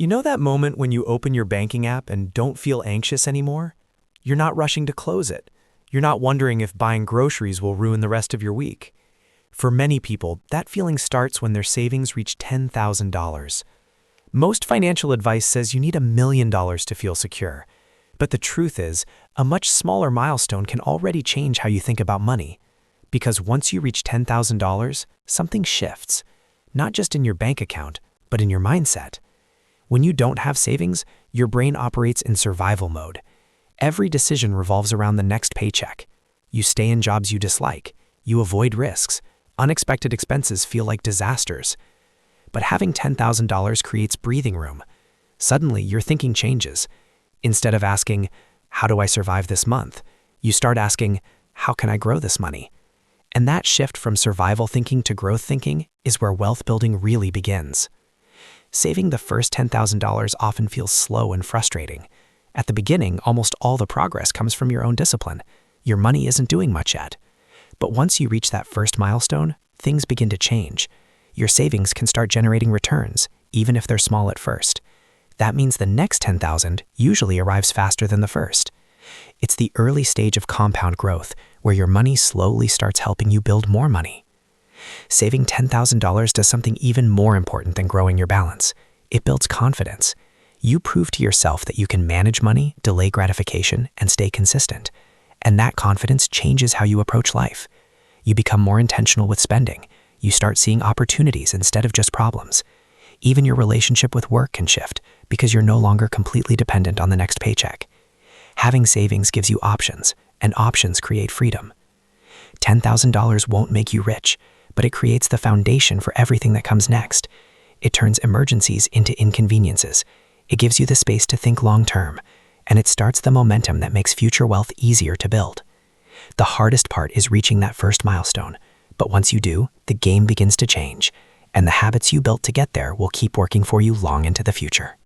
You know that moment when you open your banking app and don't feel anxious anymore? You're not rushing to close it. You're not wondering if buying groceries will ruin the rest of your week. For many people, that feeling starts when their savings reach $10,000. Most financial advice says you need $1 million to feel secure. But the truth is, a much smaller milestone can already change how you think about money. Because once you reach $10,000, something shifts. Not just in your bank account, but in your mindset. When you don't have savings, your brain operates in survival mode. Every decision revolves around the next paycheck. You stay in jobs you dislike. You avoid risks. Unexpected expenses feel like disasters. But having $10,000 creates breathing room. Suddenly, your thinking changes. Instead of asking, "How do I survive this month?" you start asking, "How can I grow this money?" And that shift from survival thinking to growth thinking is where wealth building really begins. Saving the first $10,000 often feels slow and frustrating. At the beginning, almost all the progress comes from your own discipline. Your money isn't doing much yet. But once you reach that first milestone, things begin to change. Your savings can start generating returns, even if they're small at first. That means the next $10,000 usually arrives faster than the first. It's the early stage of compound growth, where your money slowly starts helping you build more money. Saving $10,000 does something even more important than growing your balance. It builds confidence. You prove to yourself that you can manage money, delay gratification, and stay consistent. And that confidence changes how you approach life. You become more intentional with spending. You start seeing opportunities instead of just problems. Even your relationship with work can shift because you're no longer completely dependent on the next paycheck. Having savings gives you options, and options create freedom. $10,000 won't make you rich, but it creates the foundation for everything that comes next. It turns emergencies into inconveniences. It gives you the space to think long-term, and it starts the momentum that makes future wealth easier to build. The hardest part is reaching that first milestone, but once you do, the game begins to change, and the habits you built to get there will keep working for you long into the future.